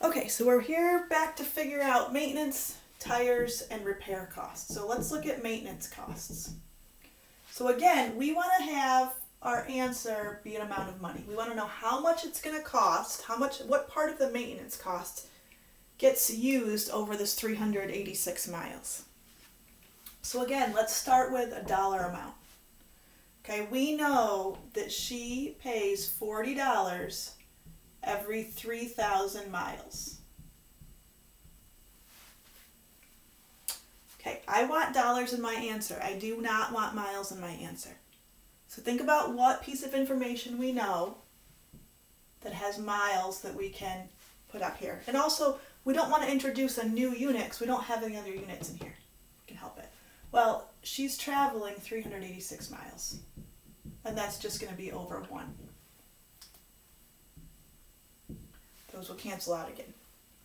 Okay, so we're here back to figure out maintenance, tires, and repair costs. So let's look at maintenance costs. So again, we want to have our answer be an amount of money. We want to know how much it's going to cost, what part of the maintenance cost gets used over this 386 miles. So again, let's start with a dollar amount. Okay, we know that she pays $40 every 3,000 miles. Okay, I want dollars in my answer. I do not want miles in my answer. So think about what piece of information we know that has miles that we can put up here. And also, we don't want to introduce a new unit because we don't have any other units in here. We can help it. Well, she's traveling 386 miles. And that's just going to be over 1. Those will cancel out again.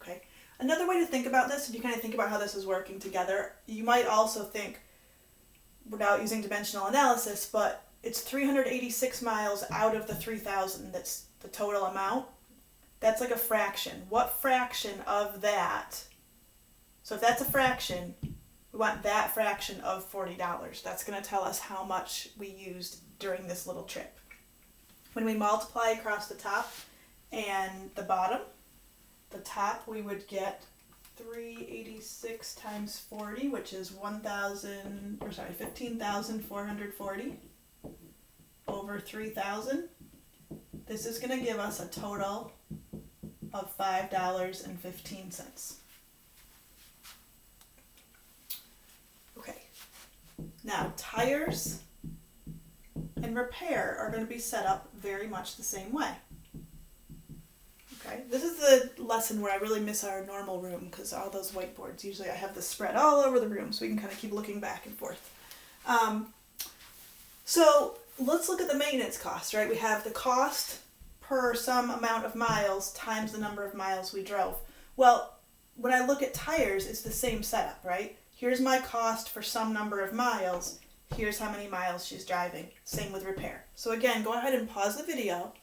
Okay. Another way to think about this, if you kind of think about how this is working together, you might also think, without using dimensional analysis, but it's 386 miles out of the 3,000. That's the total amount. That's like a fraction. What fraction of that? So if that's a fraction, we want that fraction of $40. That's going to tell us how much we used during this little trip. When we multiply across the top and the bottom, the top we would get 386 times 40, which is 15,440 over 3,000. This is going to give us a total of $5.15. Okay. Now, tires and repair are going to be set up very much the same way. Okay, this is the lesson where I really miss our normal room because all those whiteboards, usually I have this spread all over the room so we can kind of keep looking back and forth. So let's look at the maintenance cost, right? We have the cost per some amount of miles times the number of miles we drove. Well, when I look at tires, it's the same setup, right? Here's my cost for some number of miles. Here's how many miles she's driving. Same with repair. So again, go ahead and pause the video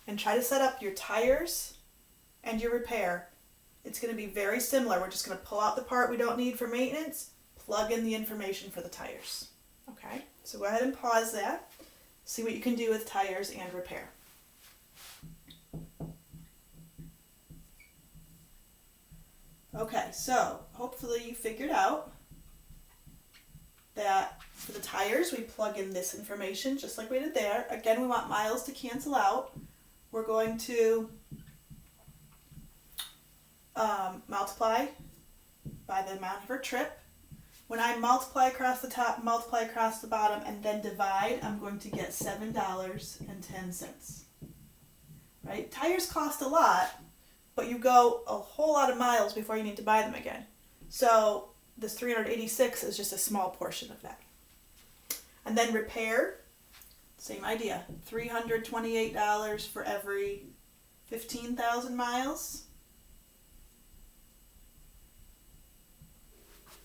and try to set up your tires and your repair. It's going to be very similar. We're just going to pull out the part we don't need for maintenance, plug in the information for the tires. Okay, so go ahead and pause that. See what you can do with tires and repair. Okay, so hopefully you figured out that for the tires, we plug in this information just like we did there. Again, we want miles to cancel out. We're going to multiply by the amount of her trip. When I multiply across the top, multiply across the bottom, and then divide, I'm going to get $7.10. Right? Tires cost a lot, but you go a whole lot of miles before you need to buy them again. So this 386 is just a small portion of that. And then repair, same idea. $328 for every 15,000 miles.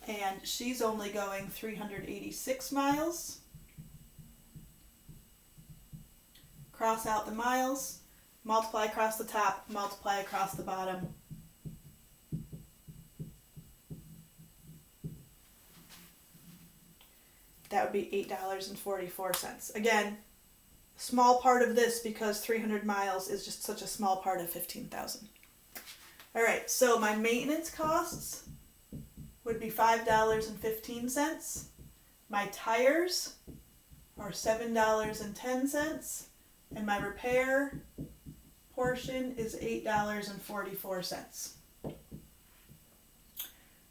And she's only going 386 miles. Cross out the miles, multiply across the top, multiply across the bottom. That would be $8.44. Again, small part of this because 300 miles is just such a small part of 15,000. All right, so my maintenance costs would be $5.15. My tires are $7.10. And my repair portion is $8.44.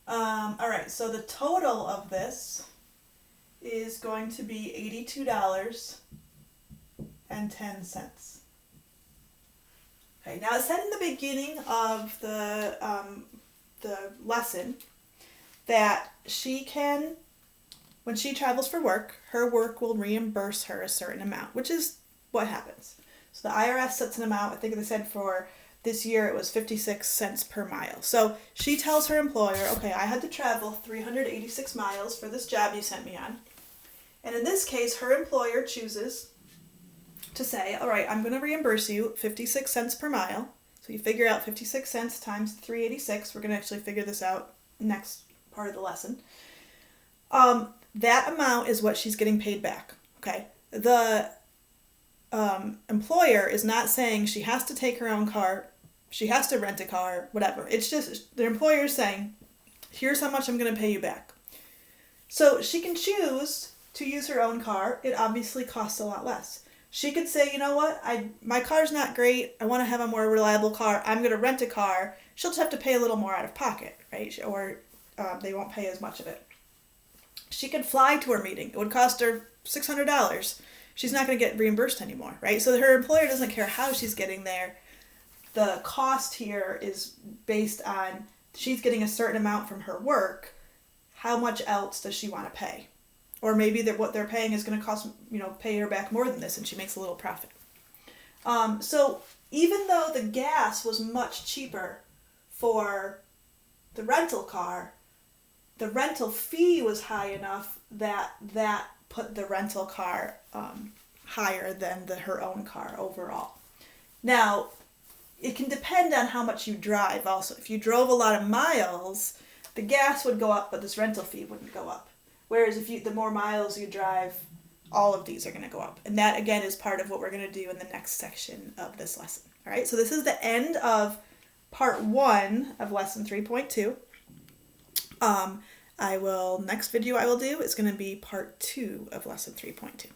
All right, so the total of this is going to be $82.10. Okay, now I said in the beginning of the lesson that she can, when she travels for work, her work will reimburse her a certain amount, which is what happens. So the IRS sets an amount. I think they said for this year it was 56 cents per mile. So she tells her employer, okay, I had to travel 386 miles for this job you sent me on. And in this case, her employer chooses to say, all right, I'm going to reimburse you 56 cents per mile. So So you figure out 56 cents times 386. We're going to actually figure this out next part of the lesson. That amount is what she's getting paid back. Okay. The employer is not saying she has to take her own car, she has to rent a car, whatever. It's just the employer is saying, here's how much I'm going to pay you back. So she can choose to use her own car. It obviously costs a lot less. She could say, you know what, my car's not great. I want to have a more reliable car. I'm going to rent a car. She'll just have to pay a little more out of pocket, right? Or they won't pay as much of it. She could fly to her meeting. It would cost her $600. She's not going to get reimbursed anymore, right? So her employer doesn't care how she's getting there. The cost here is based on she's getting a certain amount from her work. How much else does she want to pay? Or maybe that what they're paying is going to cost, pay her back more than this, and she makes a little profit. So even though the gas was much cheaper for the rental car, the rental fee was high enough that put the rental car higher than her own car overall. Now, it can depend on how much you drive also. If you drove a lot of miles, the gas would go up, but this rental fee wouldn't go up. Whereas the more miles you drive, all of these are going to go up. And that, again, is part of what we're going to do in the next section of this lesson. All right, so this is the end of part 1 of lesson 3.2. Next video I will do is going to be part 2 of lesson 3.2.